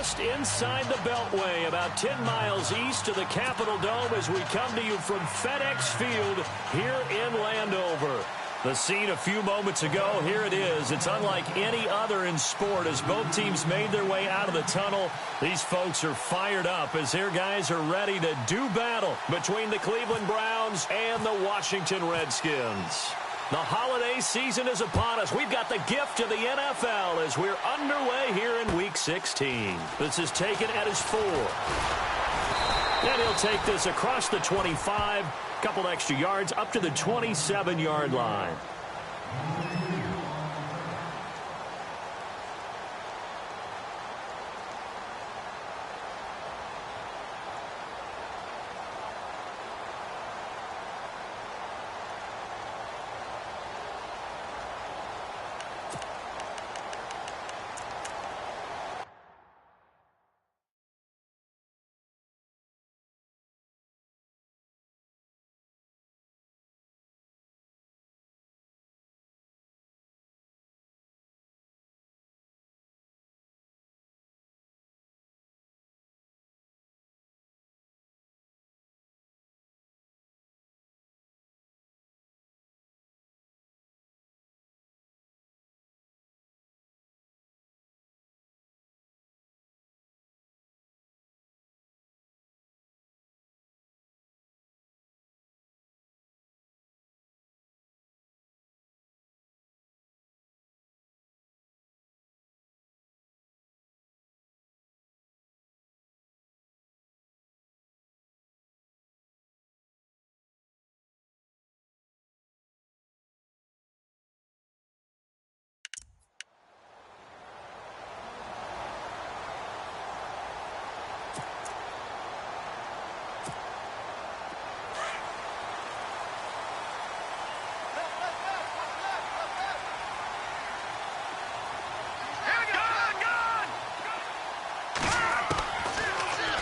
just inside the Beltway, about 10 miles east of the Capitol Dome as we come to you from FedEx Field here in Landover. The scene a few moments ago, here it is. It's unlike any other in sport as both teams made their way out of the tunnel. These folks are fired up as their guys are ready to do battle between the Cleveland Browns and the Washington Redskins. The holiday season is upon us. We've got the gift of the NFL as we're underway here in Week 16. This is taken at his 4. And he'll take this across the 25, couple extra yards up to the 27-yard line.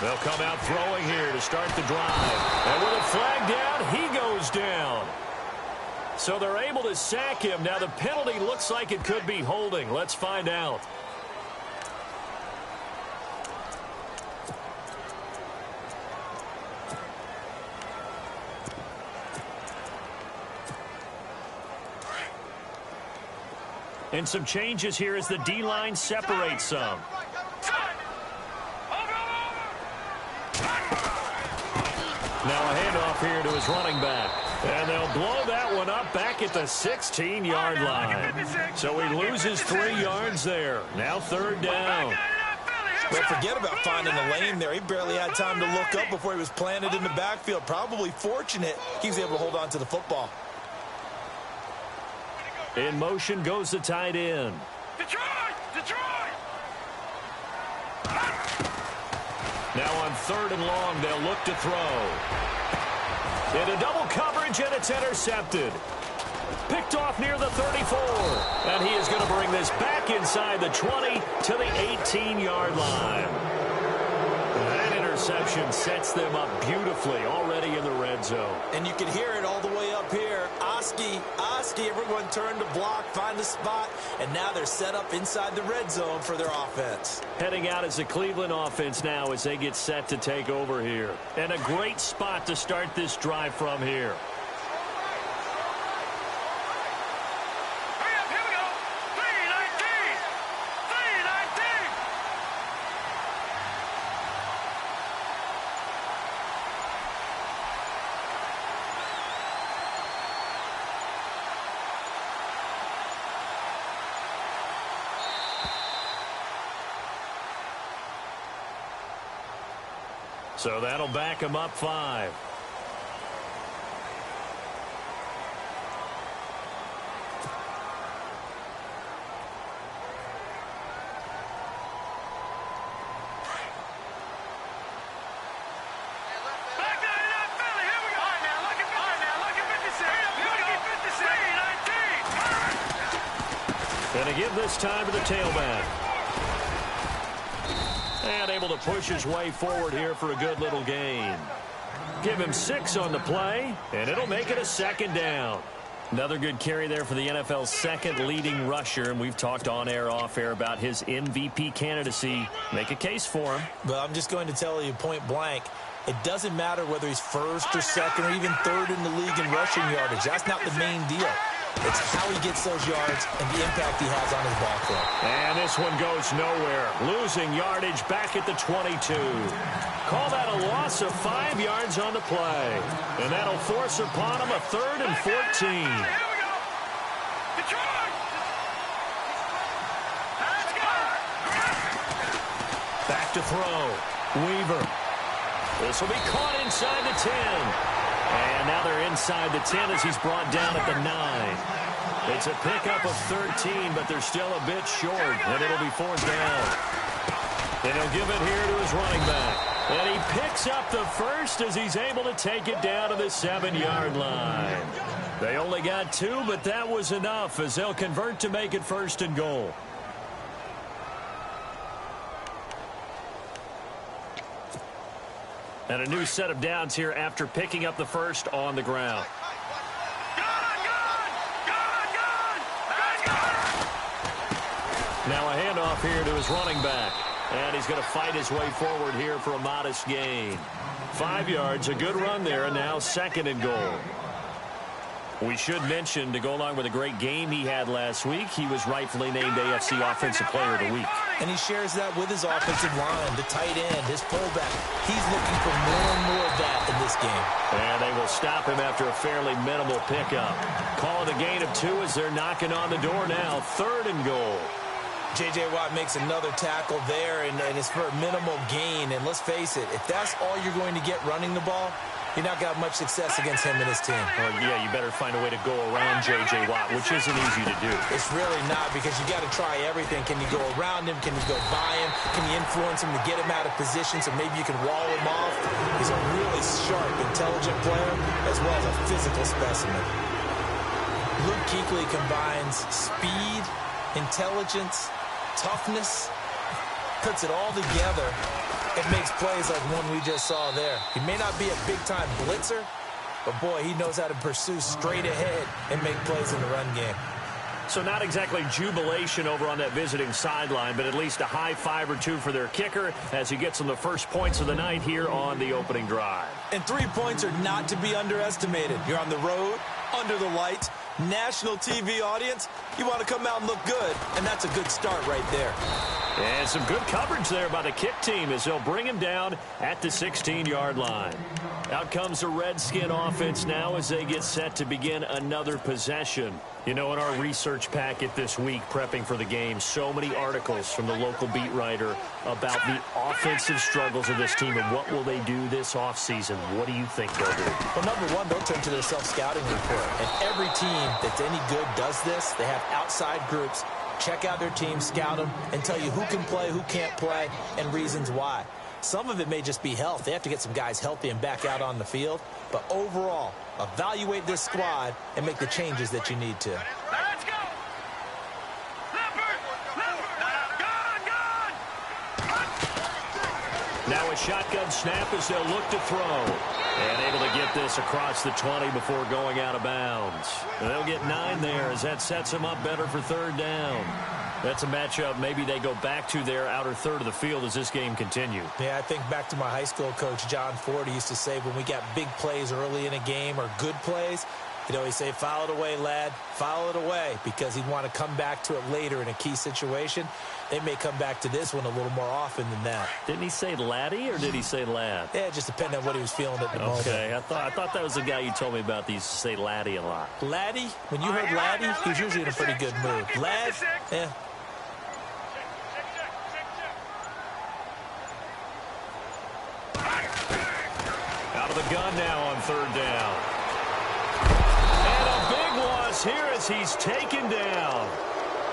They'll come out throwing here to start the drive. And with a flag down, he goes down. So they're able to sack him. Now the penalty looks like it could be holding. Let's find out. And some changes here as the D-line separates some. Now a handoff here to his running back. And they'll blow that one up back at the 16-yard line. So he loses 3 yards there. Now 3rd down. But forget about finding a lane there. He barely had time to look up before he was planted in the backfield. Probably fortunate he was able to hold on to the football. In motion goes the tight end. Detroit! Now on 3rd and long, they'll look to throw. Into double coverage, and it's intercepted. Picked off near the 34. And he is going to bring this back inside the 20 to the 18-yard line. That interception sets them up beautifully already in the red zone. And you can hear it all the way up here. Oski, everyone turned to block, find a spot, and now they're set up inside the red zone for their offense. Heading out as the Cleveland offense now as they get set to take over here. And a great spot to start this drive from here. So that'll back him up 5. And to give this time to the tailback. And able to push his way forward here for a good little gain. Give him 6 on the play, and it'll make it a 2nd down. Another good carry there for the NFL's second leading rusher, and we've talked on air, off air about his MVP candidacy. Make a case for him. But I'm just going to tell you point blank, it doesn't matter whether he's first or second or even third in the league in rushing yardage. That's not the main deal. It's how he gets those yards and the impact he has on his backfield. And this one goes nowhere. Losing yardage back at the 22. Call that a loss of 5 yards on the play. And that'll force upon him a 3rd and 14. Here we go. Detroit. Let's go. Back to throw. Weaver. This will be caught inside the 10. And now they're inside the 10 as he's brought down at the 9. It's a pickup of 13, but they're still a bit short, and it'll be 4th down. And he'll give it here to his running back. And he picks up the first as he's able to take it down to the 7-yard line. They only got 2, but that was enough as they'll convert to make it 1st and goal. And a new set of downs here after picking up the first on the ground. Now a handoff here to his running back. And he's going to fight his way forward here for a modest gain. 5 yards, a good run there, and now 2nd and goal. We should mention, to go along with a great game he had last week, he was rightfully named AFC Offensive Player of the Week. And he shares that with his offensive line, the tight end, his fullback. He's looking for more and more of that in this game. And they will stop him after a fairly minimal pickup. Call it a gain of 2 as they're knocking on the door now. 3rd and goal. J.J. Watt makes another tackle there, and it's for a minimal gain. And let's face it, if that's all you're going to get running the ball, you're not going to have much success against him and his team. Well, yeah, you better find a way to go around J.J. Watt, which isn't easy to do. It's really not, because you got to try everything. Can you go around him? Can you go by him? Can you influence him to get him out of position so maybe you can wall him off? He's a really sharp, intelligent player as well as a physical specimen. Luke Kuechly combines speed, intelligence, toughness, puts it all together. It makes plays like one we just saw there. He may not be a big-time blitzer, but, boy, he knows how to pursue straight ahead and make plays in the run game. So not exactly jubilation over on that visiting sideline, but at least a high 5 or 2 for their kicker as he gets them the first points of the night here on the opening drive. And 3 points are not to be underestimated. You're on the road, under the lights, national TV audience. You want to come out and look good, and that's a good start right there. And some good coverage there by the kick team as they'll bring him down at the 16-yard line. Out comes the Redskin offense now as they get set to begin another possession. You know, in our research packet this week, prepping for the game, so many articles from the local beat writer about the offensive struggles of this team and what will they do this offseason. What do you think they'll do? Well, number one, they'll turn to their self-scouting report. And every team that's any good does this. They have outside groups. Check out their team, scout them, and tell you who can play, who can't play, and reasons why. Some of it may just be health. They have to get some guys healthy and back out on the field. But overall, evaluate this squad and make the changes that you need to. Let's go. Now a shotgun snap as they'll look to throw. And able to get this across the 20 before going out of bounds. And they'll get 9 there as that sets them up better for 3rd down. That's a matchup maybe they go back to their outer third of the field as this game continues. Yeah, I think back to my high school coach, John Ford. He used to say when we got big plays early in a game or good plays, you know, he'd say, foul it away, lad, foul it away, because he'd want to come back to it later in a key situation. They may come back to this one a little more often than that. Didn't he say laddie or did he say lad? Yeah, it just depended on what he was feeling at the moment. Okay, I thought that was the guy you told me about that used to say laddie a lot. Laddie? When you heard laddie, he was usually in a pretty good mood. Lad? Yeah. Out of the gun now on 3rd down. And a big loss here as he's taken down.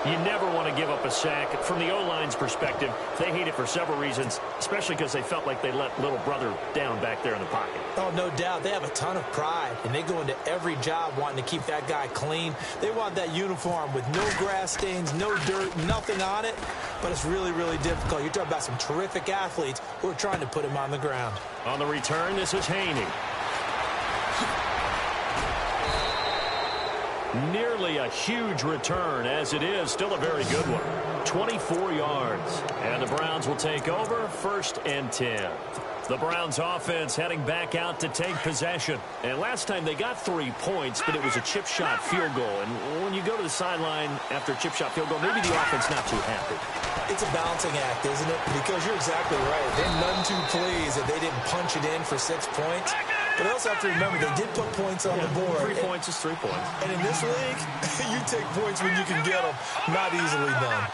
You never want to give up a sack. From the O-line's perspective, they hate it for several reasons, especially because they felt like they let little brother down back there in the pocket. Oh, no doubt. They have a ton of pride, and they go into every job wanting to keep that guy clean. They want that uniform with no grass stains, no dirt, nothing on it, but it's really, really difficult. You're talking about some terrific athletes who are trying to put him on the ground. On the return, this is Haney. Nearly a huge return, as it is still a very good one. 24 yards. And the Browns will take over, 1st and 10. The Browns offense heading back out to take possession. And last time they got 3 points, but it was a chip shot field goal. And when you go to the sideline after a chip shot field goal, maybe the offense not too happy. It's a balancing act, isn't it? Because you're exactly right. They're none too pleased that they didn't punch it in for 6 points. But I also have to remember they did put points on the board. 3 points is 3 points. And in this league, you take points when you can get them. Not easily done.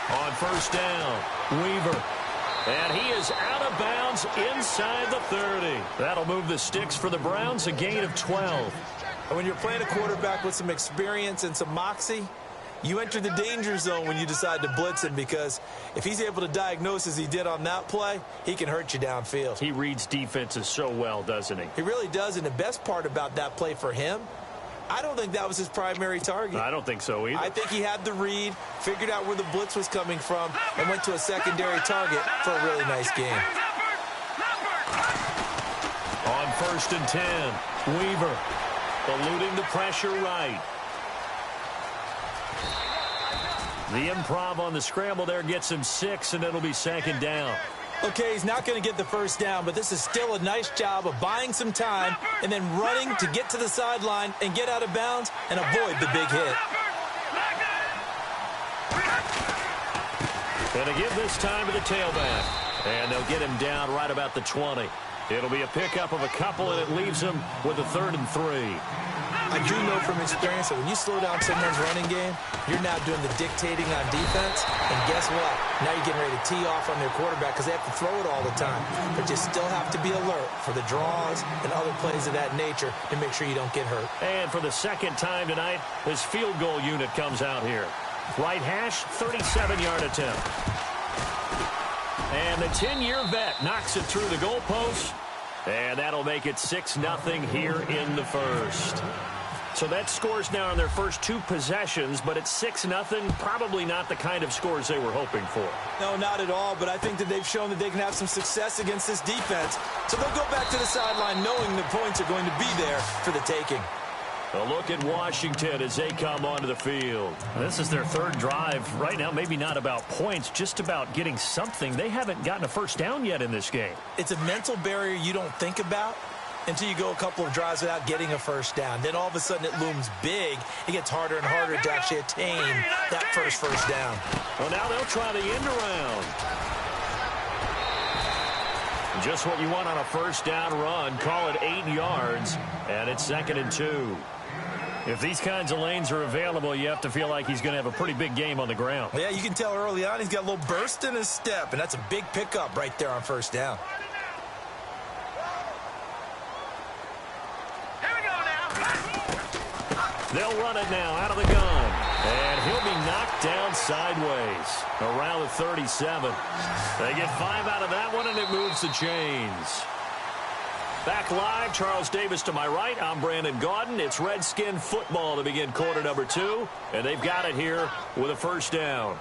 On 1st down, Weaver. And he is out of bounds inside the 30. That'll move the sticks for the Browns, a gain of 12. And when you're playing a quarterback with some experience and some moxie, you enter the danger zone when you decide to blitz him, because if he's able to diagnose as he did on that play, he can hurt you downfield. He reads defenses so well, doesn't he? He really does, and the best part about that play for him, I don't think that was his primary target. I don't think so either. I think he had the read, figured out where the blitz was coming from, and went to a secondary target for a really nice game. On 1st and 10, Weaver eluding the pressure right. The improv on the scramble there gets him 6, and it'll be 2nd down. Okay, he's not going to get the 1st down, but this is still a nice job of buying some time and then running to get to the sideline and get out of bounds and avoid the big hit. Going to give this time to the tailback. And they'll get him down right about the 20. It'll be a pickup of a couple, and it leaves him with a 3rd and 3. I do know from experience that when you slow down someone's running game, you're now doing the dictating on defense. And guess what? Now you're getting ready to tee off on their quarterback because they have to throw it all the time. But you still have to be alert for the draws and other plays of that nature to make sure you don't get hurt. And for the 2nd time tonight, his field goal unit comes out here. Right hash, 37-yard attempt. And the 10-year vet knocks it through the goalpost. And that'll make it 6-0 here in the 1st. So that scores now on their first 2 possessions, but it's 6-0, probably not the kind of scores they were hoping for. No, not at all, but I think that they've shown that they can have some success against this defense. So they'll go back to the sideline knowing the points are going to be there for the taking. A look at Washington as they come onto the field. This is their 3rd drive. Right now, maybe not about points, just about getting something. They haven't gotten a 1st down yet in this game. It's a mental barrier you don't think about until you go a couple of drives without getting a 1st down. Then all of a sudden it looms big. It gets harder and harder to actually attain that first down. Well, now they'll try the end around. Just what you want on a 1st down run. Call it 8 yards, and it's 2nd and 2. If these kinds of lanes are available, you have to feel like he's going to have a pretty big game on the ground. Yeah, you can tell early on he's got a little burst in his step, and that's a big pickup right there on 1st down. Here we go now. They'll run it now out of the gun. And he'll be knocked down sideways around the 37. They get 5 out of that one, and it moves the chains. Back live, Charles Davis to my right. I'm Brandon Gaudin. It's Redskin football to begin quarter number 2, and they've got it here with a 1st down.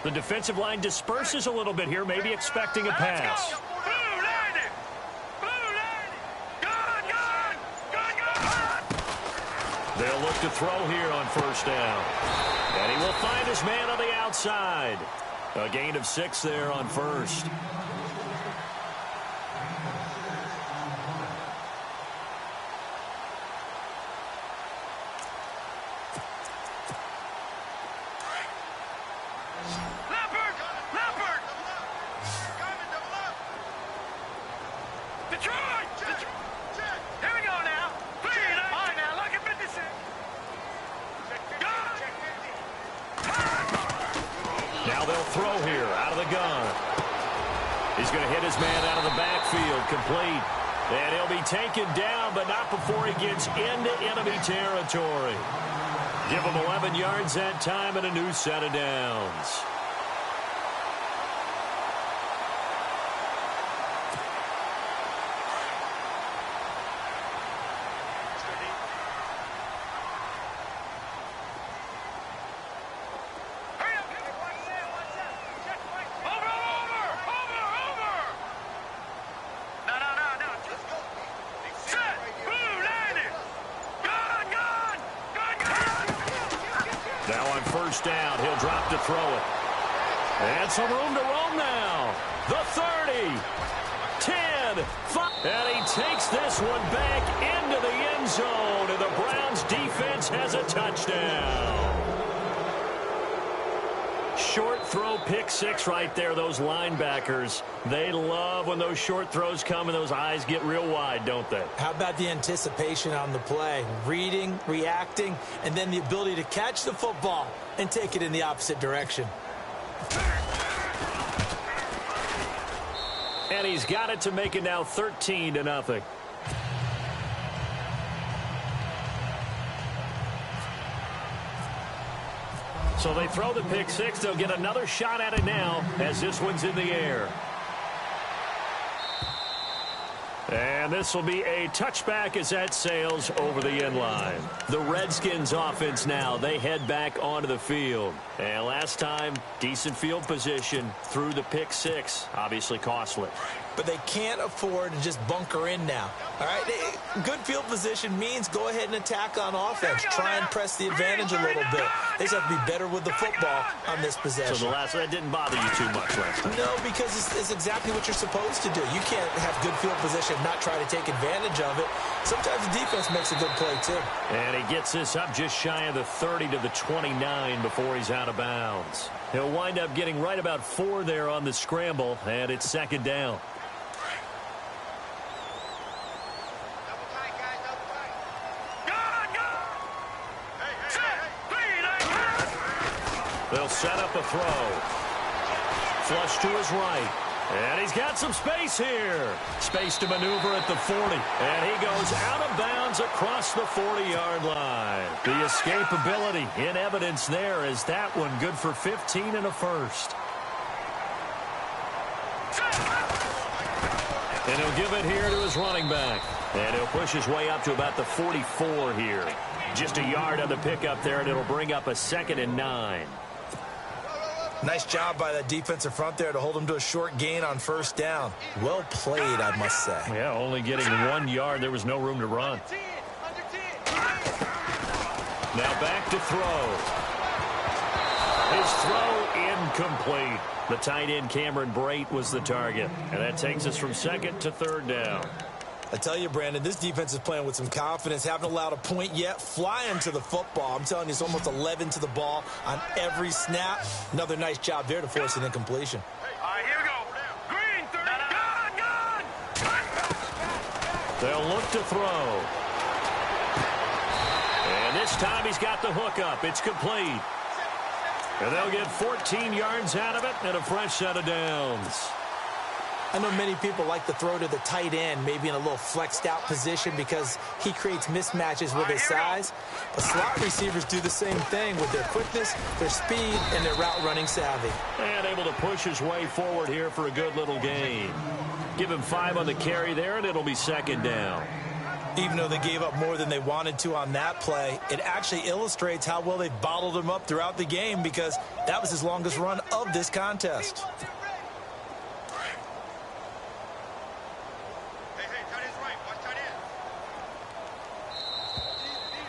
The defensive line disperses a little bit here, maybe expecting a pass. They'll look to throw here on 1st down. And he will find his man on the outside. A gain of 6 there on 1st. Now they'll throw here out of the gun. He's going to hit his man out of the backfield, complete. And he'll be taken down, but not before he gets into enemy territory. Give him 11 yards that time and a new set of downs. on first down. He'll drop to throw it. And some room to roam now. The 30, 10, 5. And he takes this one back into the end zone. And the Browns defense has a touchdown. Short throw, pick six right there. Those linebackers, they love when those short throws come and those eyes get real wide, don't they? How about the anticipation on the play? Reading, reacting, and then the ability to catch the football and take it in the opposite direction. And he's got it to make it now 13-0. So they throw the pick six. They'll get another shot at it now as this one's in the air. And this will be a touchback as that sails over the end line. The Redskins offense now, they head back onto the field. And last time, decent field position through the pick six. Obviously costly. But they can't afford to just bunker in now. All right, good field position means go ahead and attack on offense. Try and press the advantage a little bit. They just have to be better with the football on this possession. So that didn't bother you too much last time? No, because it's exactly what you're supposed to do. You can't have good field position and not try to take advantage of it. Sometimes the defense makes a good play, too. And he gets this up just shy of the 30 to the 29 before he's out of bounds. He'll wind up getting right about 4 there on the scramble, and it's second down. They'll set up a throw. Flush to his right. And he's got some space here. Space to maneuver at the 40. And he goes out of bounds across the 40-yard line. The escapability in evidence there is that one good for 15 and a first. And he'll give it here to his running back. And he'll push his way up to about the 44 here. Just a yard on the pickup there, and it'll bring up a 2nd and 9. Nice job by that defensive front there to hold him to a short gain on first down. Well played, I must say. Yeah, only getting 1 yard. There was no room to run. Now back to throw. His throw incomplete. The tight end, Cameron Brate, was the target. And that takes us from 2nd to 3rd down. I tell you, Brandon, this defense is playing with some confidence. Haven't allowed a point yet. Flying to the football. I'm telling you, it's almost 11 to the ball on every snap. Another nice job there to force an incompletion. All right, here we go. Green, 30. Gone. They'll look to throw. And this time he's got the hook up. It's complete. And they'll get 14 yards out of it and a fresh set of downs. I know many people like to throw to the tight end, maybe in a little flexed out position because he creates mismatches with his size. But slot receivers do the same thing with their quickness, their speed, and their route running savvy. And able to push his way forward here for a good little gain. Give him 5 on the carry there, and it'll be 2nd down. Even though they gave up more than they wanted to on that play, it actually illustrates how well they bottled him up throughout the game because that was his longest run of this contest.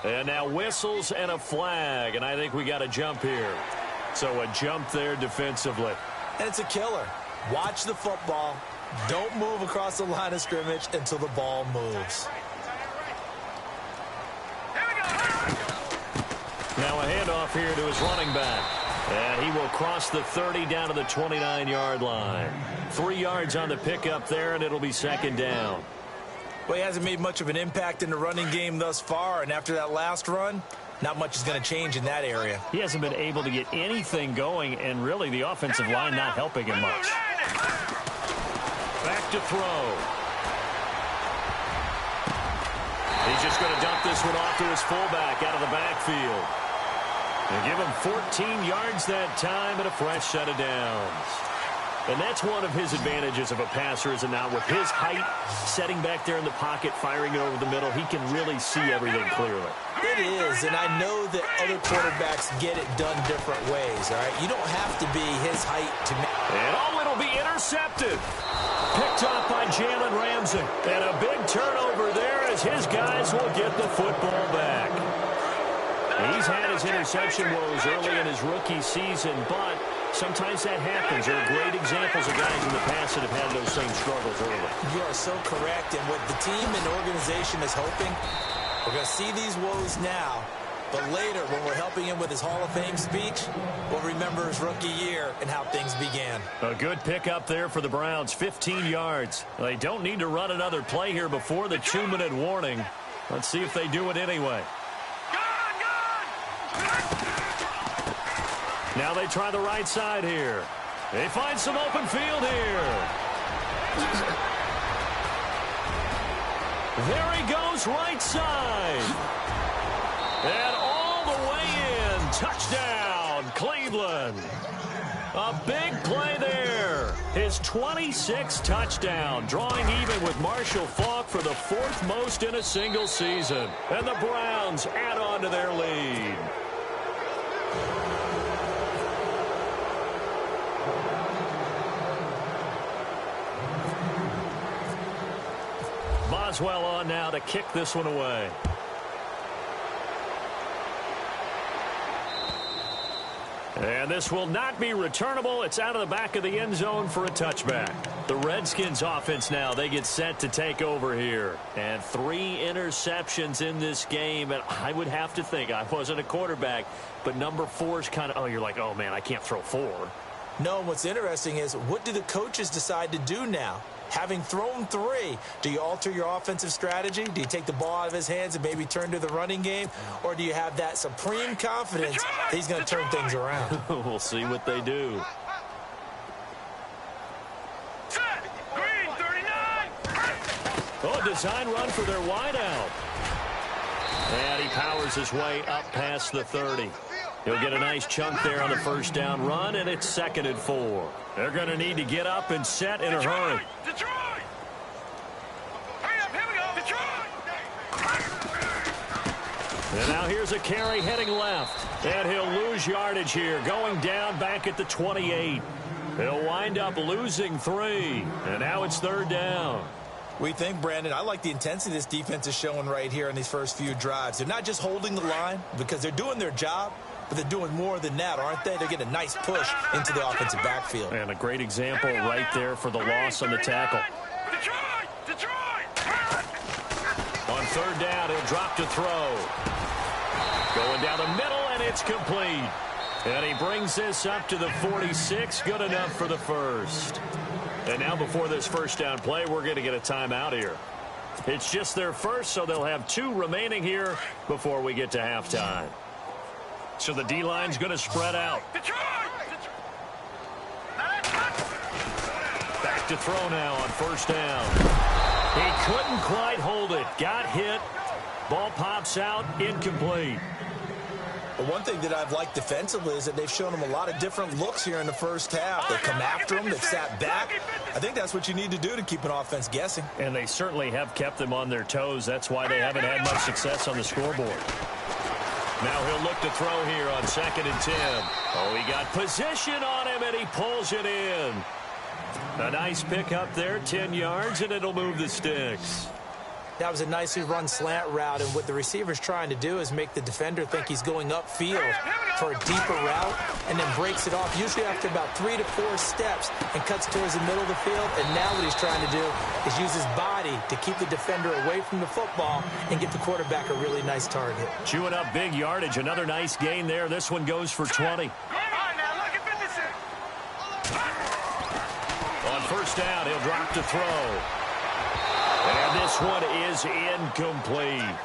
And now whistles and a flag, and I think we got a jump here. So a jump there defensively. And it's a killer. Watch the football. Don't move across the line of scrimmage until the ball moves. Now a handoff here to his running back. And he will cross the 30 down to the 29-yard line. 3 yards on the pickup there, and it'll be 2nd down. Well, he hasn't made much of an impact in the running game thus far, and after that last run, not much is going to change in that area. He hasn't been able to get anything going, and really the offensive line not helping him much. Back to throw. He's just going to dump this one off to his fullback out of the backfield. And give him 14 yards that time and a fresh set of downs. And that's one of his advantages of a passer, is it not? With his height, setting back there in the pocket, firing it over the middle, he can really see everything clearly. It is, and I know that other quarterbacks get it done different ways, all right? You don't have to be his height to make. And it'll be intercepted. Picked off by Jalen Ramsey. And a big turnover there as his guys will get the football back. He's had his interception woes early in his rookie season, but sometimes that happens. There are great examples of guys in the past that have had those same struggles early. You are so correct, and what the team and organization is hoping, we're going to see these woes now, but later when we're helping him with his Hall of Fame speech, we'll remember his rookie year and how things began. A good pickup there for the Browns, 15 yards. They don't need to run another play here before the 2-minute warning. Let's see if they do it anyway. Now they try the right side here. They find some open field here. There he goes, right side. And all the way in. Touchdown, Cleveland. A big play there. His 26th touchdown, drawing even with Marshall Faulk for the 4th most in a single season. And the Browns add on to their lead. Boswell on now to kick this one away. And this will not be returnable. It's out of the back of the end zone for a touchback. The Redskins offense now, they get set to take over here. And 3 interceptions in this game. And I would have to think, I wasn't a quarterback, but number 4 is kind of, oh, you're like, oh, man, I can't throw 4. No, what's interesting is, what do the coaches decide to do now? Having thrown 3, do you alter your offensive strategy? Do you take the ball out of his hands and maybe turn to the running game? Or do you have that supreme confidence that he's going to turn things around? We'll see what they do. Green 39. Oh, design run for their wideout. And he powers his way up past the 30. He'll get a nice chunk there on the first down run, and it's 2nd and 4. They're going to need to get up and set in a hurry. Detroit! Hurry up, here we go! Detroit! And now here's a carry heading left. And he'll lose yardage here, going down back at the 28. He'll wind up losing 3. And now it's 3rd down. We think, Brandon, I like the intensity this defense is showing right here in these first few drives. They're not just holding the line because they're doing their job, but they're doing more than that, aren't they? They're getting a nice push into the offensive backfield. And a great example right there for the loss on the tackle. Detroit! On 3rd down, he'll drop to throw. Going down the middle, and it's complete. And he brings this up to the 46. Good enough for the first. And now before this first down play, we're going to get a timeout here. It's just their first, so they'll have 2 remaining here before we get to halftime. So the D-line's going to spread out. Back to throw now on 1st down. He couldn't quite hold it. Got hit. Ball pops out. Incomplete. But one thing that I've liked defensively is that they've shown him a lot of different looks here in the first half. They come after him. They've sat back. I think that's what you need to do to keep an offense guessing. And they certainly have kept them on their toes. That's why they haven't had much success on the scoreboard. Now he'll look to throw here on 2nd and 10. Oh, he got position on him, and he pulls it in. A nice pickup there, 10 yards, and it'll move the sticks. That was a nicely run slant route, and what the receiver's trying to do is make the defender think he's going upfield for a deeper route, and then breaks it off, usually after about 3 to 4 steps, and cuts towards the middle of the field. And now what he's trying to do is use his body to keep the defender away from the football and get the quarterback a really nice target. Chewing up big yardage. Another nice gain there. This one goes for 20. On 1st down, he'll drop to throw. And this one is incomplete.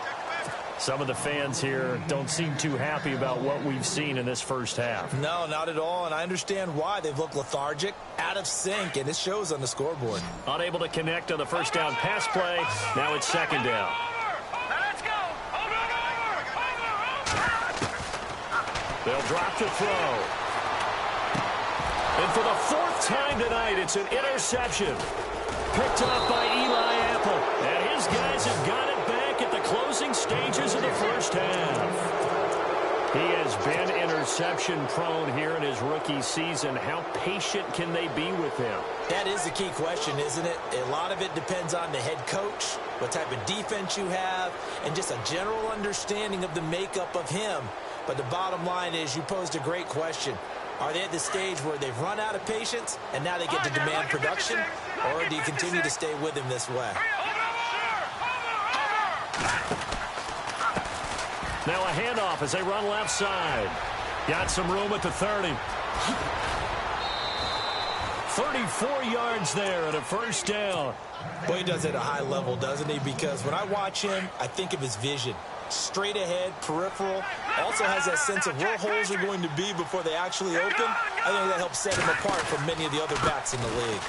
Some of the fans here don't seem too happy about what we've seen in this first half. No, not at all, and I understand why. They've looked lethargic, out of sync, and it shows on the scoreboard. Unable to connect on the first down pass play. Now it's 2nd down. Let's go! They'll drop to throw. And for the 4th time tonight, it's an interception. Picked up by Eli Apple. And his guys have got it back at the closing stages of the first half. He has been intercepted. interception prone here in his rookie season. How patient can they be with him? That is the key question, isn't it? A lot of it depends on the head coach, what type of defense you have, and just a general understanding of the makeup of him. But the bottom line is you posed a great question. Are they at the stage where they've run out of patience and now they get to demand production? Or do you continue to stay with him this way? Now a handoff as they run left side. Got some room at the 30. 34 yards there at a first down. Boy, he does it at a high level, doesn't he? Because when I watch him, I think of his vision. Straight ahead, peripheral. Also has that sense of where holes are going to be before they actually open. I think that helps set him apart from many of the other backs in the league.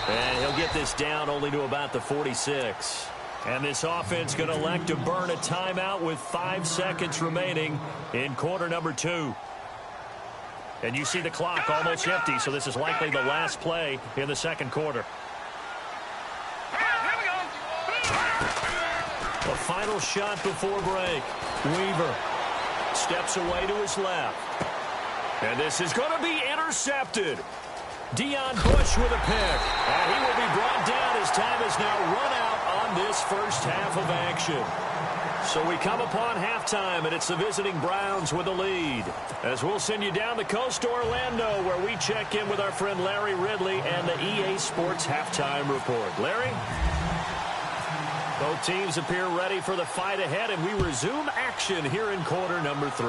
And he'll get this down only to about the 46. And this offense going to elect to burn a timeout with 5 seconds remaining in quarter number 2. And you see the clock almost empty, so this is likely the last play in the second quarter. The final shot before break. Weaver steps away to his left. And this is going to be intercepted. Deion Bush with a pick. And he will be brought down as time has now run out on this first half of action. So we come upon halftime, and it's the visiting Browns with the lead. As we'll send you down the coast to Orlando, where we check in with our friend Larry Ridley and the EA Sports Halftime Report. Larry? Both teams appear ready for the fight ahead, and we resume action here in quarter number 3.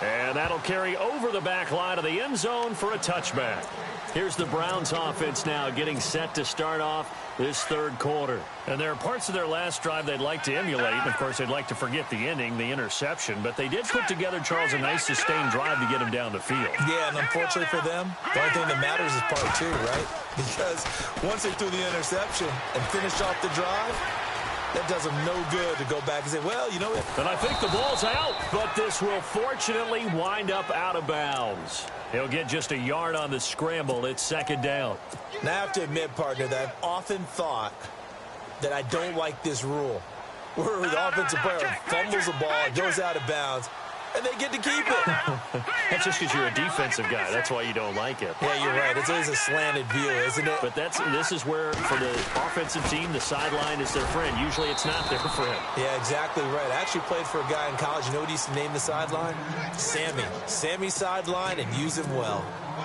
And that'll carry over the back line of the end zone for a touchback. Here's the Browns offense now getting set to start off this third quarter. And there are parts of their last drive they'd like to emulate. And, of course, they'd like to forget the ending, the interception. But they did put together, Charles, a nice sustained drive to get him down the field. Yeah, and unfortunately for them, the only thing that matters is part 2, right? Because once they threw the interception and finished off the drive, that does them no good to go back and say, well, you know what? And I think the ball's out, but this will fortunately wind up out of bounds. He'll get just a yard on the scramble. It's second down. Now, I have to admit, partner, that I've often thought that I don't like this rule, where the offensive player fumbles the ball, goes out of bounds, and they get to keep it. That's just because you're a defensive guy. That's why you don't like it. Yeah, you're right. It's always a slanted view, isn't it? But this is where, for the offensive team, the sideline is their friend. Usually it's not their friend. Yeah, exactly right. I actually played for a guy in college. You know what he used to name the sideline? Sammy. Sammy's sideline, and use him well.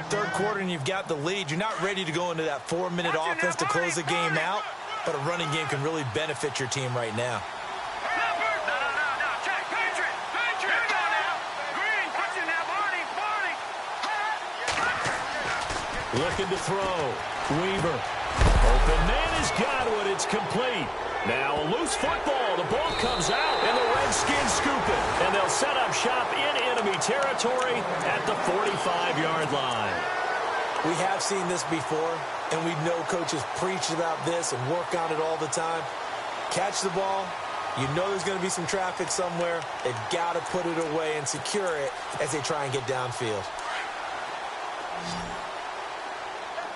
Third quarter, and you've got the lead. You're not ready to go into that 4-minute offense to close the game out, but a running game can really benefit your team right now. Looking to throw. Weaver. Open man has got it. It's complete. Now a loose football. The ball comes out, and the Redskins scoop it. And they'll set up shop in enemy territory at the 45-yard line. We have seen this before, and we know coaches preach about this and work on it all the time. Catch the ball. You know there's going to be some traffic somewhere. They've got to put it away and secure it as they try and get downfield.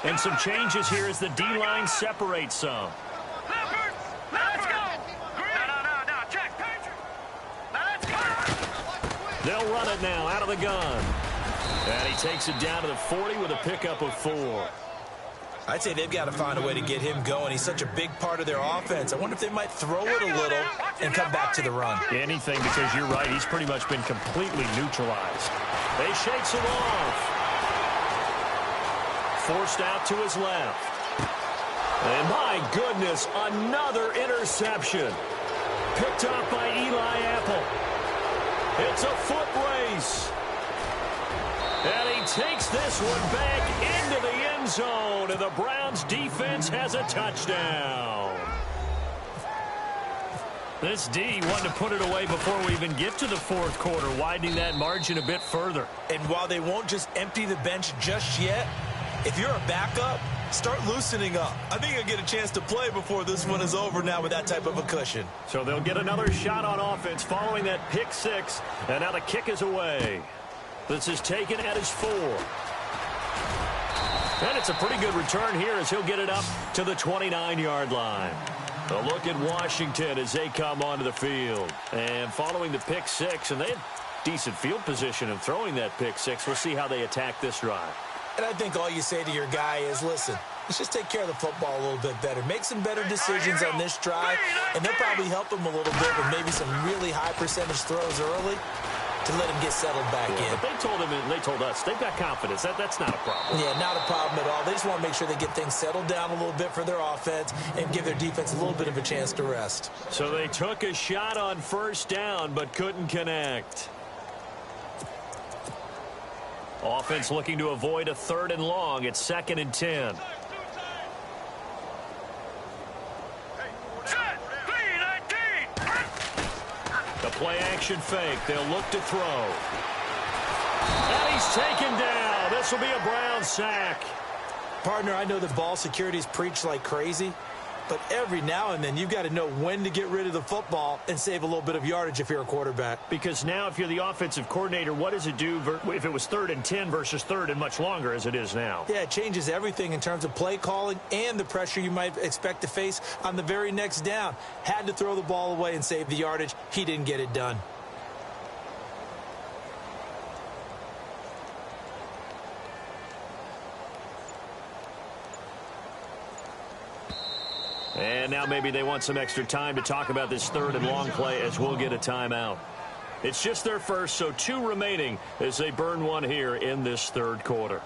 And some changes here as the D-line separates some. Let's go. No, check. Let's go. They'll run it now out of the gun. And he takes it down to the 40 with a pickup of 4. I'd say they've got to find a way to get him going. He's such a big part of their offense. I wonder if they might throw it a little and come back to the run. Anything, because you're right. He's pretty much been completely neutralized. They shakes him off. Forced out to his left. And my goodness, another interception. Picked off by Eli Apple. It's a foot race. And he takes this one back into the end zone. And the Browns defense has a touchdown. This D wanted to put it away before we even get to the fourth quarter, widening that margin a bit further. And while they won't just empty the bench just yet, if you're a backup, start loosening up. I think you'll get a chance to play before this one is over now with that type of a cushion. So they'll get another shot on offense following that pick 6. And now the kick is away. This is taken at his 4. And it's a pretty good return here as he'll get it up to the 29-yard line. A look at Washington as they come onto the field. And following the pick six, and they had decent field position in throwing that pick six. We'll see how they attack this drive. And I think all you say to your guy is, listen, let's just take care of the football a little bit better. Make some better decisions on this drive, and they'll probably help him a little bit with maybe some really high percentage throws early to let him get settled back in. But they told him, and they told us, they've got confidence. That's not a problem. Yeah, not a problem at all. They just want to make sure they get things settled down a little bit for their offense and give their defense a little bit of a chance to rest. So they took a shot on first down, but couldn't connect. Offense looking to avoid a 3rd and long. It's 2nd and 10. The play action fake. They'll look to throw. And he's taken down. This will be a Brown sack. Partner, I know that ball security is preached like crazy, but every now and then you've got to know when to get rid of the football and save a little bit of yardage if you're a quarterback. Because now if you're the offensive coordinator, what does it do if it was 3rd and 10 versus 3rd and much longer as it is now? Yeah, it changes everything in terms of play calling and the pressure you might expect to face on the very next down. Had to throw the ball away and save the yardage. He didn't get it done. And now maybe they want some extra time to talk about this 3rd and long play as we'll get a timeout. It's just their first, so 2 remaining as they burn one here in this 3rd quarter.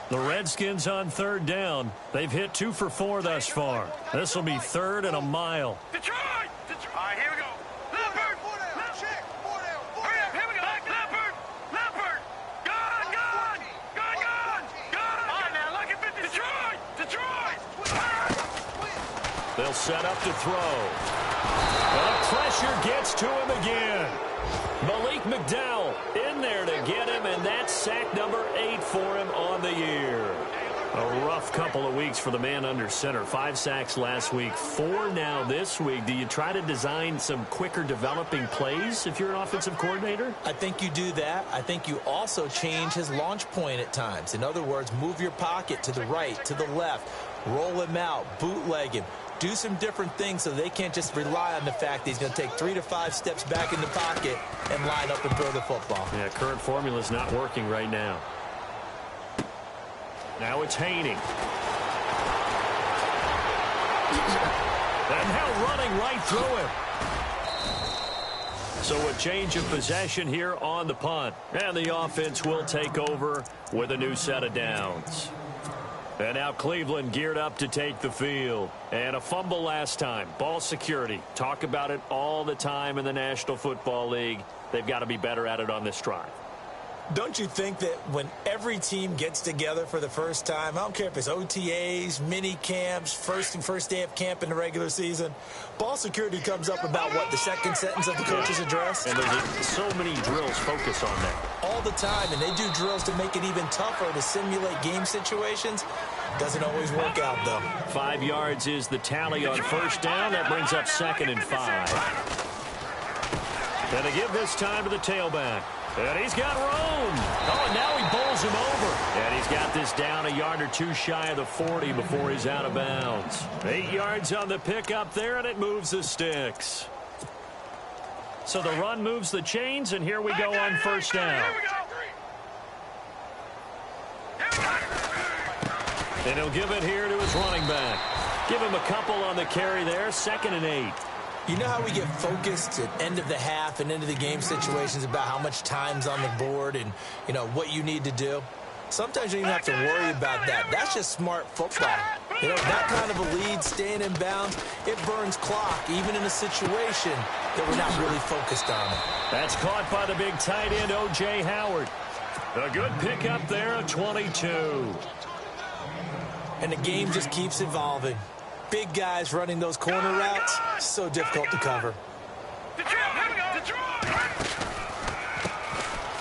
The Redskins on 3rd down. They've hit 2 for 4 thus far. This will be 3rd and a mile. Detroit! All right, here we go. Leopard! Check! Hurry up, here we go. Leopard! Leopard! Gone! All right, now, look at 50. Detroit! They'll set up to throw. The pressure gets to him again. Malik McDowell in there to get him, and that's sack number 8 for him on the year. A rough couple of weeks for the man under center. 5 sacks last week, 4 now this week. Do you try to design some quicker developing plays if you're an offensive coordinator? I think you do that. I think you also change his launch point at times. In other words, move your pocket to the right, to the left, roll him out, bootleg him. Do some different things so they can't just rely on the fact that he's going to take 3 to 5 steps back in the pocket and line up and throw the football. Yeah, current formula is not working right now. Now it's Haney. And now running right through him. So a change of possession here on the punt. And the offense will take over with a new set of downs. And now Cleveland geared up to take the field. And a fumble last time. Ball security. Talk about it all the time in the National Football League. They've got to be better at it on this drive. Don't you think that when every team gets together for the first time, I don't care if it's OTAs, mini camps, first day of camp in the regular season, ball security comes up about, what, the second sentence of the coach's address? And there's so many drills focus on that. All the time, and they do drills to make it even tougher to simulate game situations. Doesn't always work out, though. 5 yards is the tally on first down. That brings up 2nd and 5. And to give this time to the tailback. And he's got room. Oh, and now he bowls him over. And he's got this down a yard or 2 shy of the 40 before he's out of bounds. 8 yards on the pickup there, and it moves the sticks. So the run moves the chains, and here we go on first down. And he'll give it here to his running back. Give him a couple on the carry there. 2nd and 8. You know how we get focused at end of the half and into the game situations about how much time's on the board and, you know, what you need to do? Sometimes you don't even have to worry about that. That's just smart football. You know, that kind of a lead, staying in bounds, it burns clock, even in a situation that we're not really focused on. That's caught by the big tight end, O.J. Howard. A good pickup there, a 22. And the game just keeps evolving. Big guys running those corner routes, so difficult to cover.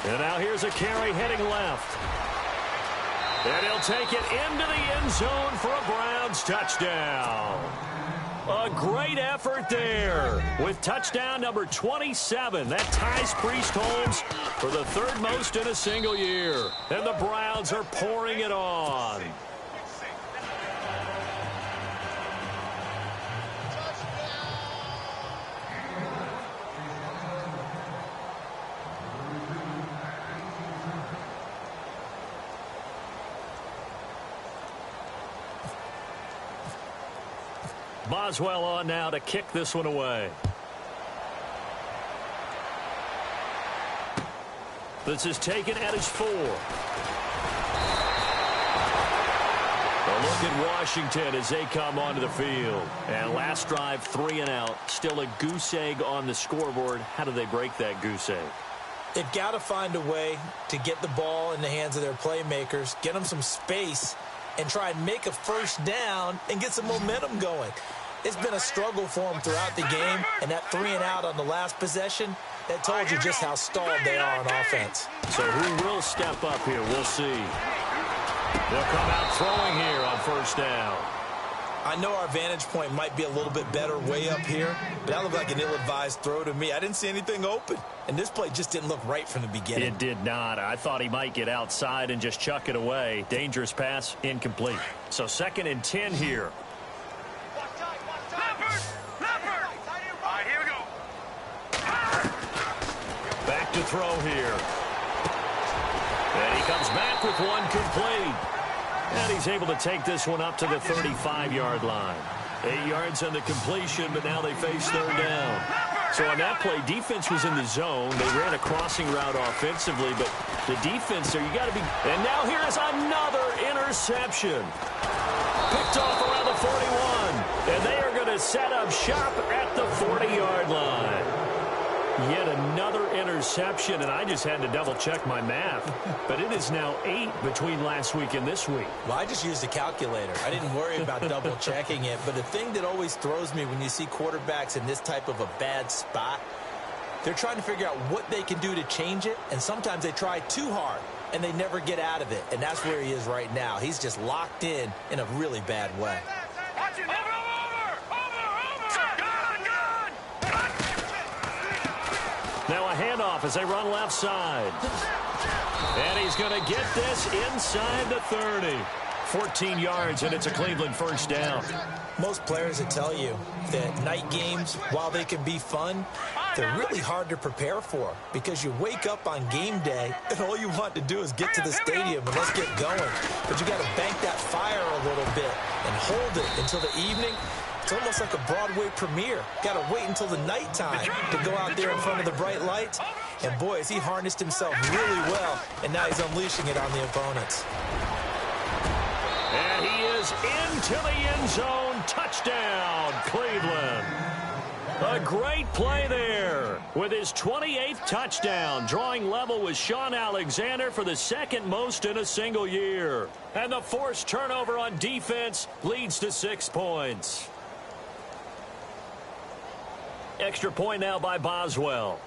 And now here's a carry heading left. And he'll take it into the end zone for a Browns touchdown. A great effort there with touchdown number 27. That ties Priest Holmes for the third most in a single year. And the Browns are pouring it on. Boswell on now to kick this one away. This is taken at his 4. A look at Washington as they come onto the field. And last drive, 3 and out. Still a goose egg on the scoreboard. How do they break that goose egg? They've got to find a way to get the ball in the hands of their playmakers, get them some space, and try and make a first down and get some momentum going. It's been a struggle for them throughout the game, and that 3 and out on the last possession, that told you just how stalled they are on offense. So who will step up here? We'll see. They'll come out throwing here on first down. I know our vantage point might be a little bit better way up here, but that looked like an ill-advised throw to me. I didn't see anything open, and this play just didn't look right from the beginning. It did not. I thought he might get outside and just chuck it away. Dangerous pass, incomplete. So 2nd and 10 here. Back to throw here. And he comes back with one complete. And he's able to take this one up to the 35-yard line. 8 yards on the completion, but now they face third down. So on that play, defense was in the zone. They ran a crossing route offensively, but the defense there, you got to be. And now here is another interception. Picked off around the 41. And they are going to set up shop at the 40-yard line. Yet another interception, and I just had to double-check my math. But it is now 8 between last week and this week. Well, I just used a calculator. I didn't worry about double-checking it. But the thing that always throws me when you see quarterbacks in this type of a bad spot, they're trying to figure out what they can do to change it, and sometimes they try too hard, and they never get out of it. And that's where he is right now. He's just locked in a really bad way. Now a handoff as they run left side. And he's going to get this inside the 30. 14 yards, and it's a Cleveland first down. Most players will tell you that night games, while they can be fun, they're really hard to prepare for because you wake up on game day and all you want to do is get to the stadium and let's get going. But you got to bank that fire a little bit and hold it until the evening. It's almost like a Broadway premiere. Got to wait until the nighttime to go out there in front of the bright lights. And boy, has he harnessed himself really well, and now he's unleashing it on the opponents. And he is into the end zone. Touchdown, Cleveland. A great play there with his 28th touchdown, drawing level with Sean Alexander for the 2nd most in a single year. And the forced turnover on defense leads to 6 points. Extra point now by Boswell.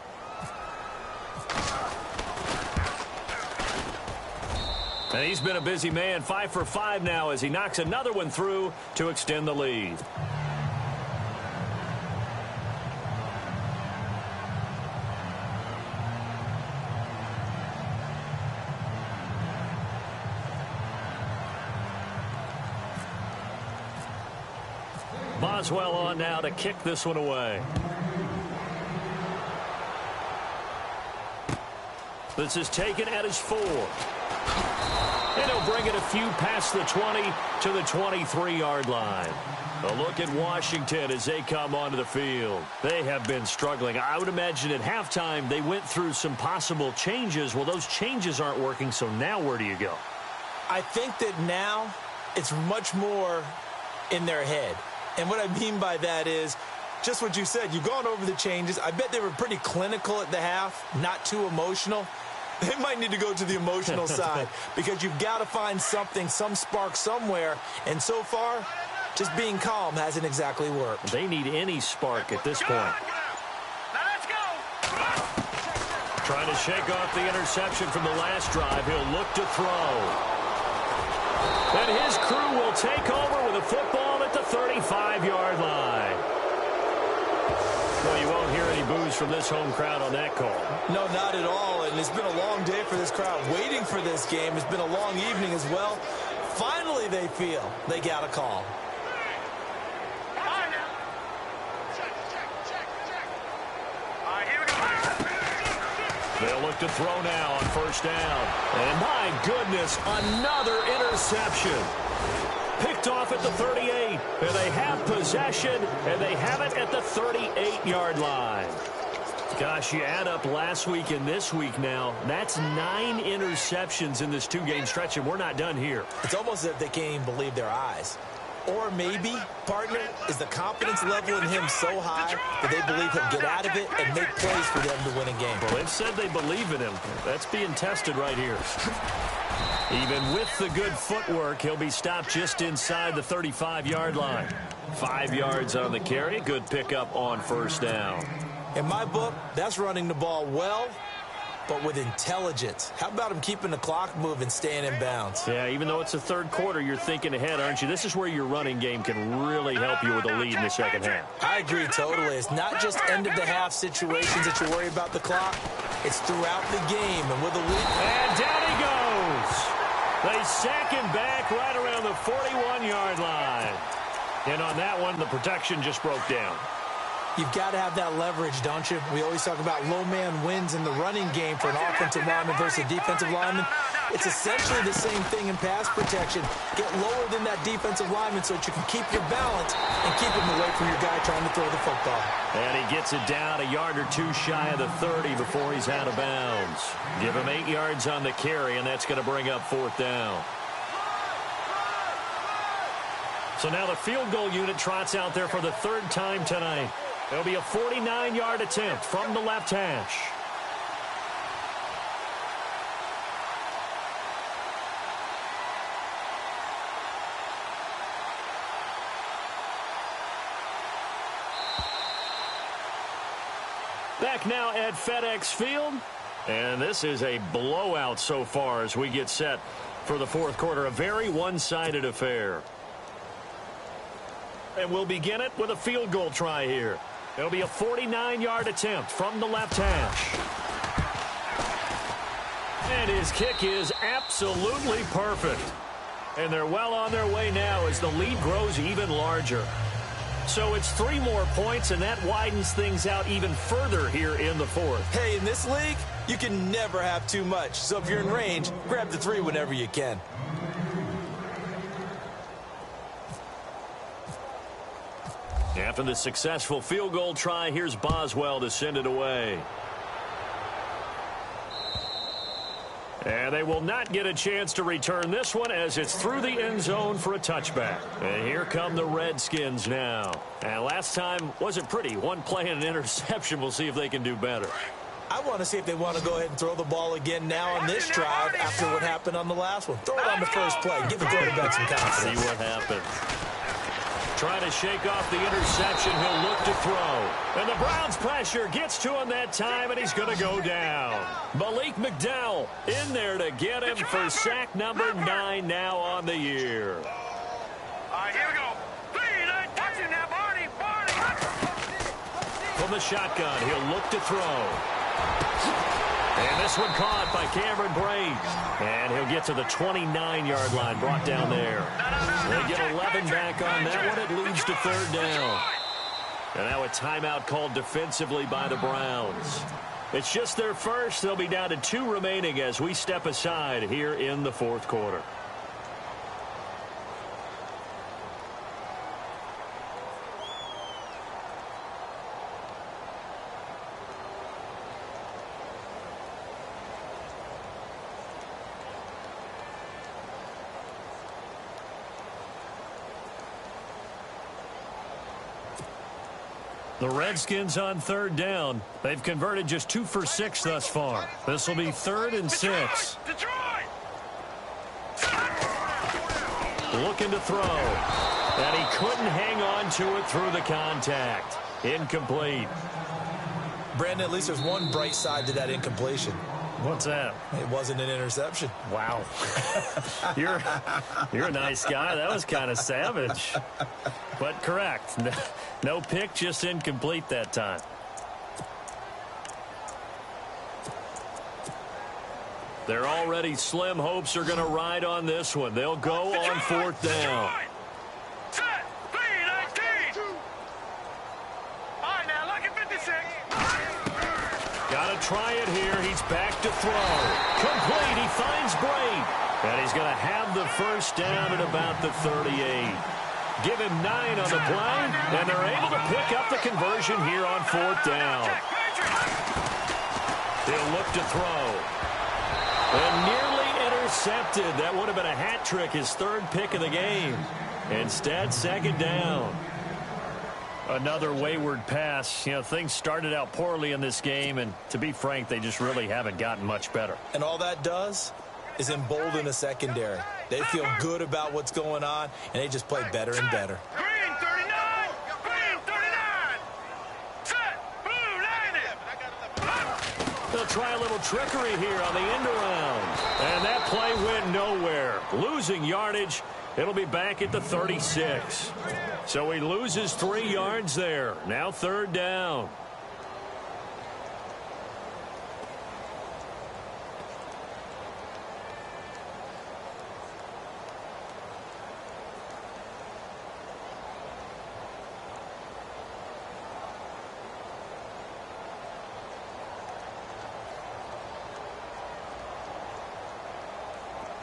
And he's been a busy man, 5 for 5 now as he knocks another one through to extend the lead. Boswell on now to kick this one away. This is taken at his 4. And he'll bring it a few past the 20 to the 23-yard line. A look at Washington as they come onto the field. They have been struggling. I would imagine at halftime they went through some possible changes. Well, those changes aren't working, so now where do you go? I think that now it's much more in their head. And what I mean by that is just what you said. You've gone over the changes. I bet they were pretty clinical at the half, not too emotional. They might need to go to the emotional side because you've got to find something, some spark somewhere. And so far, just being calm hasn't exactly worked. They need any spark at this point. Now let's go. Trying to shake off the interception from the last drive. He'll look to throw. And his crew will take over with a football at the 35-yard line. boos from this home crowd on that call. No, not at all, and it's been a long day for this crowd waiting for this game. It's been a long evening as well. Finally, they feel they got a call. They'll look to throw now on first down. And my goodness, another interception. Picked off at the 38. And they have possession, and they have it at the 38-yard line. Gosh, you add up last week and this week now, that's 9 interceptions in this 2-game stretch, and we're not done here. It's almost as if they can't even believe their eyes. Or maybe, partner, is the confidence level in him so high that they believe he'll get out of it and make plays for them to win a game. Well, they've said they believe in him. That's being tested right here. Even with the good footwork, he'll be stopped just inside the 35-yard line. 5 yards on the carry. Good pickup on first down. In my book, that's running the ball well, but with intelligence. How about him keeping the clock moving, staying in bounds? Yeah, even though it's the third quarter, you're thinking ahead, aren't you? This is where your running game can really help you with a lead in the second half. I agree totally. It's not just end-of-the-half situations that you worry about the clock. It's throughout the game, and with a lead. And down he goes. They sack him back right around the 41-yard line. And on that one, the protection just broke down. You've got to have that leverage, don't you? We always talk about low man wins in the running game for an offensive lineman versus a defensive lineman. It's essentially the same thing in pass protection. Get lower than that defensive lineman so that you can keep your balance and keep him away from your guy trying to throw the football. And he gets it down a yard or two shy of the 30 before he's out of bounds. Give him 8 yards on the carry, and that's going to bring up fourth down. So now the field goal unit trots out there for the third time tonight. It'll be a 49-yard attempt from the left hash. Back now at FedEx Field. And this is a blowout so far as we get set for the fourth quarter. A very one-sided affair. And we'll begin it with a field goal try here. It'll be a 49-yard attempt from the left hash. And his kick is absolutely perfect. And they're well on their way now as the lead grows even larger. So it's 3 more points, and that widens things out even further here in the fourth. Hey, in this league, you can never have too much. So if you're in range, grab the 3 whenever you can. After the successful field goal try, here's Boswell to send it away. And they will not get a chance to return this one as it's through the end zone for a touchback. And here come the Redskins now. And last time wasn't pretty. One play and an interception. We'll see if they can do better. I want to see if they want to go ahead and throw the ball again now on this drive after what happened on the last one. Throw it on the first play. Give the quarterback some confidence. See what happens. Trying to shake off the interception. He'll look to throw. And the Browns' pressure gets to him that time, and he's going to go down. Malik McDowell in there to get him for sack number 9 now on the year. All right, here we go. 3, 9, touch it now, Barney. From the shotgun, he'll look to throw. And this one caught by Cameron Brate. And he'll get to the 29-yard line, brought down there. They get 11 back on that one. It leads to third down. And now a timeout called defensively by the Browns. It's just their first. They'll be down to 2 remaining as we step aside here in the fourth quarter. The Redskins on third down. They've converted just 2 for 6 thus far. This will be 3rd and 6. Looking to throw. And he couldn't hang on to it through the contact. Incomplete. Brandon, at least there's one bright side to that incompletion. What's that? It wasn't an interception. Wow. You're a nice guy. That was kind of savage. But correct. No pick, just incomplete that time. Their already slim hopes are going to ride on this one. They'll go on fourth down. Set. 3-19. All right, now, look at 56. Got to try it here. He's back to throw. Complete. He finds Braid. And he's going to have the first down at about the 38. Give him 9 on the play, and they're able to pick up the conversion here on fourth down. He'll look to throw. And nearly intercepted. That would have been a hat trick, his third pick of the game. Instead, second down. Another wayward pass. You know, things started out poorly in this game, and to be frank, they just really haven't gotten much better. And all that does is embolden the secondary. They feel good about what's going on, and they just play better and better. Green 39. Green 39. Set. Blue 90. They'll try a little trickery here on the end around. And that play went nowhere. Losing yardage. It'll be back at the 36. So he loses 3 yards there. Now third down.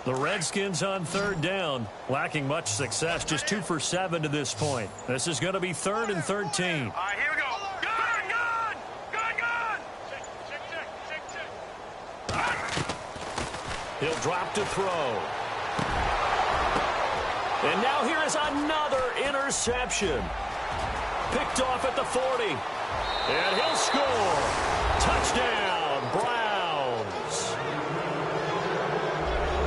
The Redskins on third down, lacking much success, just 2 for 7 to this point. This is going to be 3rd and 13. All right, here we go. Gun! He'll drop to throw. And now here is another interception. Picked off at the 40. And he'll score. Touchdown, Browns.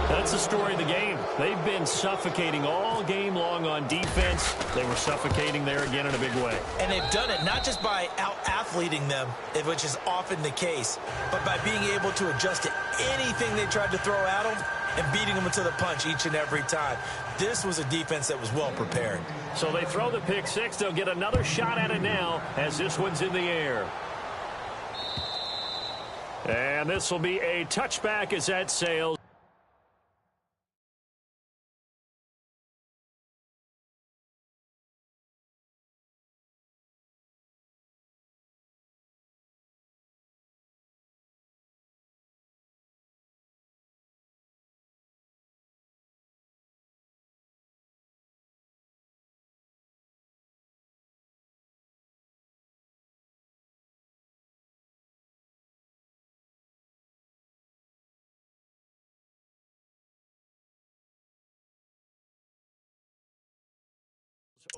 That's the story of the game. They've been suffocating all game long on defense. They were suffocating there again in a big way. And they've done it not just by out-athleting them, which is often the case, but by being able to adjust to anything they tried to throw at them and beating them to the punch each and every time. This was a defense that was well prepared. So they throw the pick six. They'll get another shot at it now as this one's in the air. And this will be a touchback as that sails.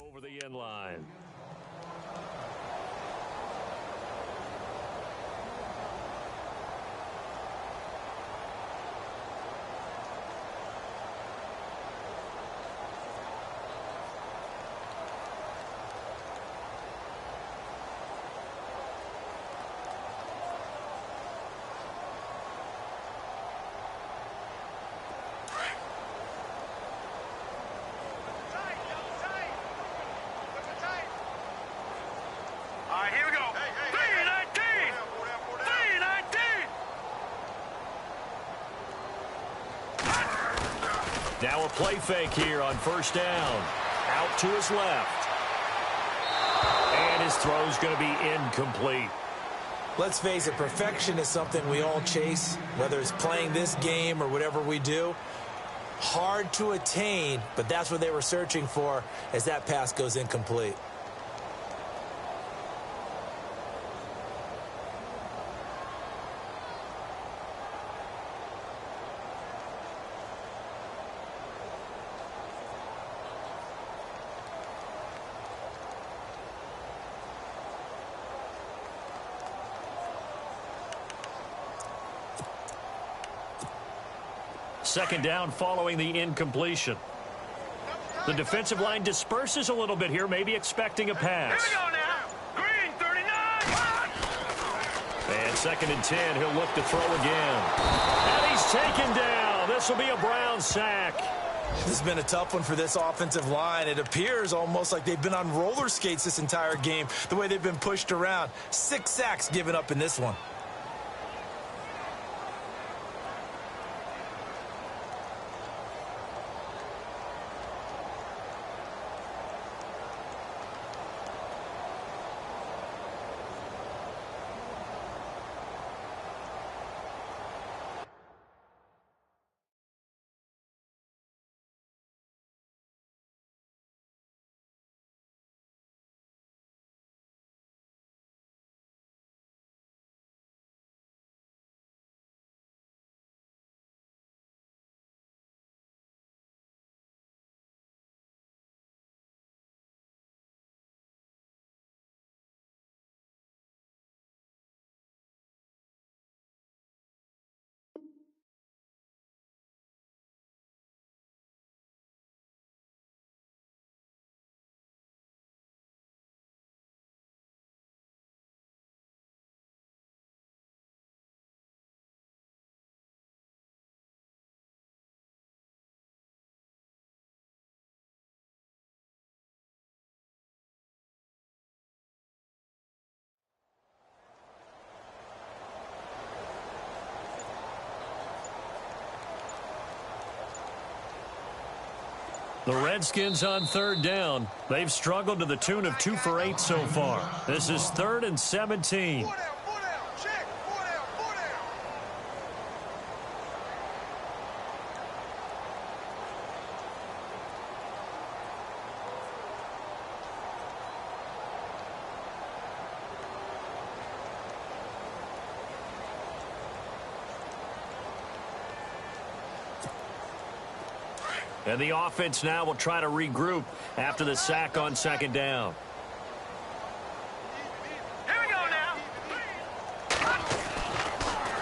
Over the end line. All right, here we go. 3-19. 3-19. Now a play fake here on first down. Out to his left. And his throw's going to be incomplete. Let's face it, perfection is something we all chase, whether it's playing this game or whatever we do. Hard to attain, but that's what they were searching for as that pass goes incomplete. Second down following the incompletion. The defensive line disperses a little bit here, maybe expecting a pass. Here we go now. Green 39. And 2nd and 10, he'll look to throw again. And he's taken down. This will be a Brown sack. This has been a tough one for this offensive line. It appears almost like they've been on roller skates this entire game, the way they've been pushed around. 6 sacks given up in this one. The Redskins on third down. They've struggled to the tune of 2 for 8 so far. This is 3rd and 17. And the offense now will try to regroup after the sack on 2nd down. Here we go now.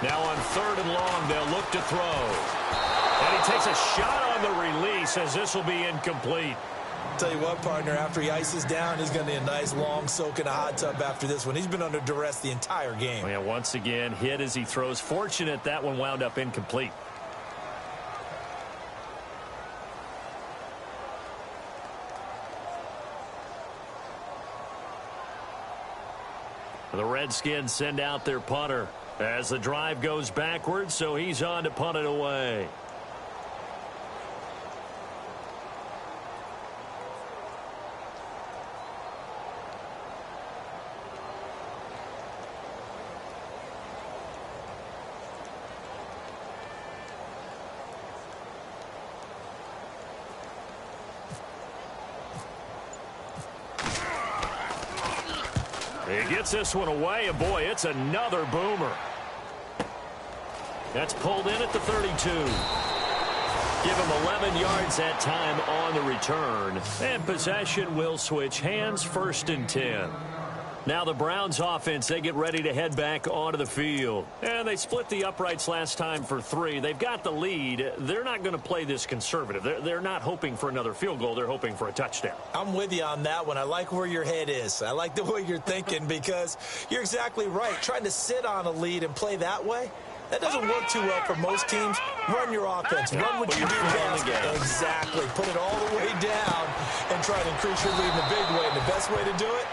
Now on 3rd and long, they'll look to throw. And he takes a shot on the release as this will be incomplete. Tell you what, partner, after he ices down, he's going to need a nice long soak in a hot tub after this one. He's been under duress the entire game. Yeah, once again, hit as he throws. Fortunate that one wound up incomplete. The Redskins send out their punter as the drive goes backwards, so he's on to punt it away. He gets this one away, and boy, it's another boomer. That's pulled in at the 32. Give him 11 yards that time on the return. And possession will switch hands, 1st and 10. Now the Browns offense, they get ready to head back onto the field. And they split the uprights last time for 3. They've got the lead. They're not going to play this conservative. They're not hoping for another field goal. They're hoping for a touchdown. I'm with you on that one. I like where your head is. I like the way you're thinking because you're exactly right. Trying to sit on a lead and play that way, that doesn't work too well for most teams. Run your offense. Run what you do best. Exactly. Put it all the way down and try to increase your lead in a big way. And the best way to do it,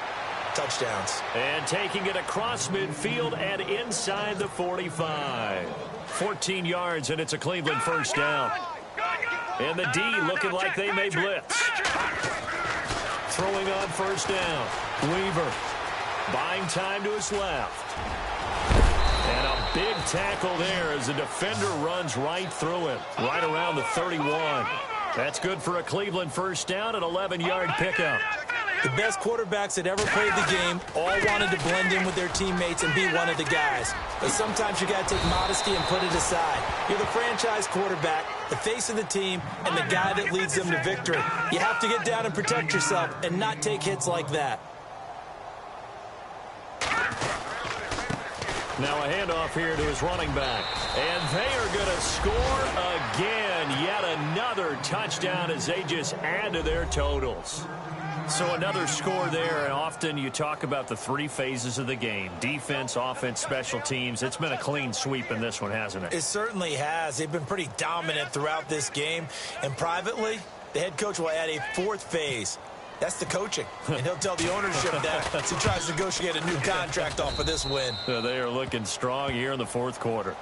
touchdowns. And taking it across midfield and inside the 45. 14 yards, and it's a Cleveland 1st down. And the D looking like they may blitz. Throwing on 1st down. Weaver buying time to his left. And a big tackle there as the defender runs right through him, right around the 31. That's good for a Cleveland 1st down, an 11-yard pickup. The best quarterbacks that ever played the game all wanted to blend in with their teammates and be one of the guys. But sometimes you got to take modesty and put it aside. You're the franchise quarterback, the face of the team, and the guy that leads them to victory. You have to get down and protect yourself and not take hits like that. Now a handoff here to his running back. And they are going to score again. Yet another touchdown as they just add to their totals. So another score there, and often you talk about the 3 phases of the game. Defense, offense, special teams. It's been a clean sweep in this one, hasn't it? It certainly has. They've been pretty dominant throughout this game. And privately, the head coach will add a 4th phase. That's the coaching. And he'll tell the ownership that as he tries to negotiate a new contract off of this win. So they are looking strong here in the 4th quarter.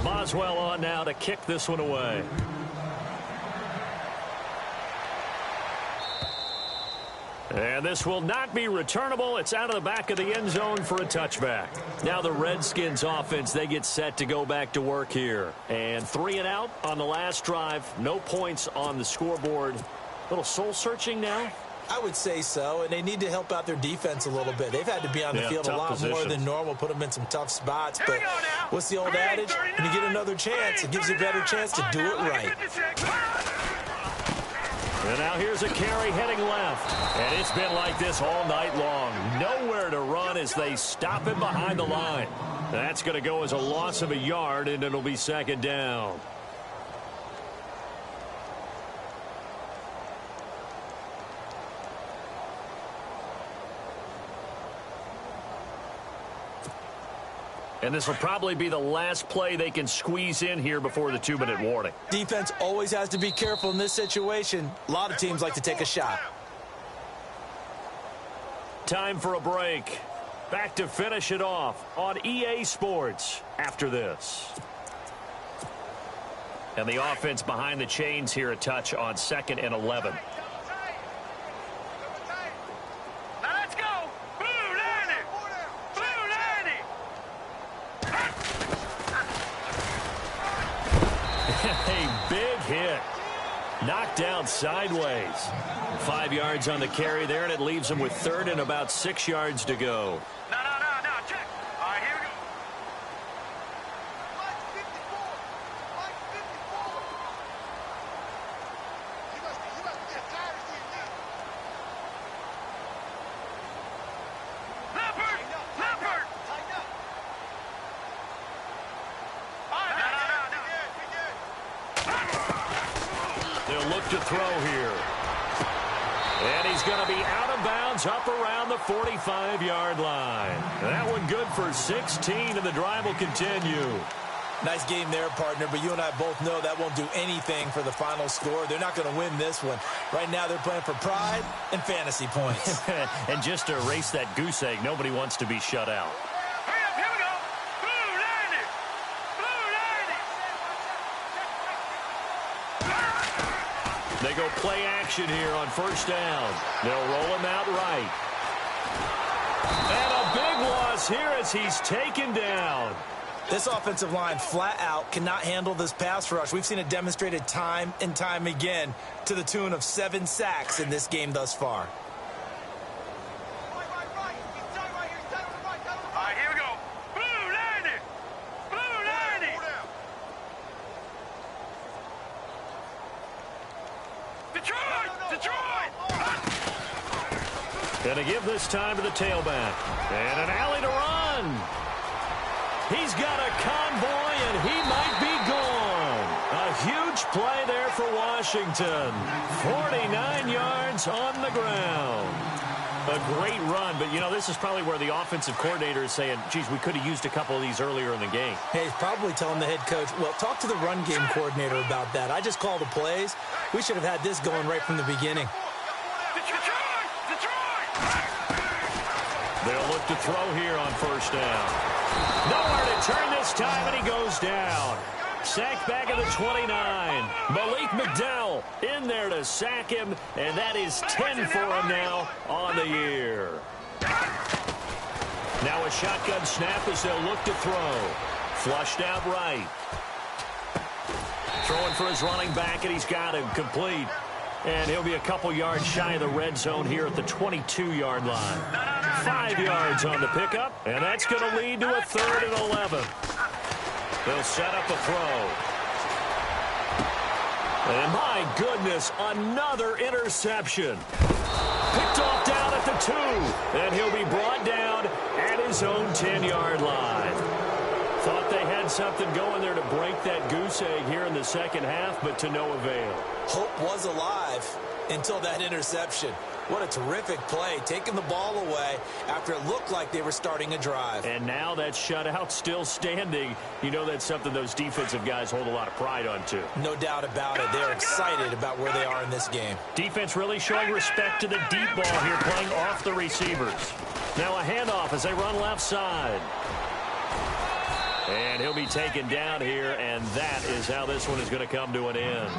Boswell on now to kick this one away. And this will not be returnable. It's out of the back of the end zone for a touchback. Now the Redskins offense, they get set to go back to work here. And 3 and out on the last drive. No points on the scoreboard. A little soul-searching now. I would say so, and they need to help out their defense a little bit. They've had to be on the field a lot more than normal, put them in some tough spots. But what's the old adage? When you get another chance, it gives you a better chance to do it right. And now here's a carry heading left. And it's been like this all night long. Nowhere to run as they stop him behind the line. That's going to go as a loss of a yard, and it'll be 2nd down. And this will probably be the last play they can squeeze in here before the 2-minute warning. Defense always has to be careful in this situation. A lot of teams like to take a shot. Time for a break. Back to finish it off on EA Sports after this. And the offense behind the chains here a touch on 2nd and 11. Now let's go. Blue Lanny. Blue Lanny. A big hit. Knocked down sideways. 5 yards on the carry there, and it leaves him with 3rd and about 6 yards to go. No. Check. All right, here we go. Mike 54. Mike 54. You must be tired of seeing me. Leopard. Tighten up. All right, no. They'll look to throw here. And he's going to be out of bounds up around the 45-yard line. That one good for 16, and the drive will continue. Nice game there, partner, but you and I both know that won't do anything for the final score. They're not going to win this one. Right now they're playing for pride and fantasy points. And just to erase that goose egg, nobody wants to be shut out. Hurry up, here we go. Blue Lanny. They go play action here on 1st down. They'll roll him out right. And a big loss here as he's taken down. This offensive line flat out cannot handle this pass rush. We've seen it demonstrated time and time again to the tune of 7 sacks in this game thus far. Right. He's tight right here. He's tight on the right. All right, here we go. Blue Lanny. Detroit. Gonna give this time to the tailback. And an alley to run. He's got a convoy, and he might be gone. A huge play there for Washington. 49 yards on the ground. A great run, but, you know, this is probably where the offensive coordinator is saying, geez, we could have used a couple of these earlier in the game. Hey, he's probably telling the head coach, well, talk to the run game coordinator about that. I just call the plays. We should have had this going right from the beginning. Detroit! They'll look to throw here on 1st down. Nowhere to turn this time, and he goes down. Sacked back at the 29. Malik McDowell in there to sack him, and that is 10 for him now on the year. Now a shotgun snap as they'll look to throw. Flushed out right. Throwing for his running back, and he's got him complete. And he'll be a couple yards shy of the red zone here at the 22-yard line. 5 yards on the pickup, and that's going to lead to a 3rd and 11. They'll set up a throw. And my goodness, another interception. Picked off down at the 2. And he'll be brought down at his own 10-yard line. Thought they had something going there to break that goose egg here in the second half, but to no avail. Hope was alive until that interception. What a terrific play, taking the ball away after it looked like they were starting a drive. And now that shutout still standing. You know that's something those defensive guys hold a lot of pride on, too. No doubt about it. They're excited about where they are in this game. Defense really showing respect to the deep ball here, playing off the receivers. Now a handoff as they run left side. And he'll be taken down here, and that is how this one is going to come to an end.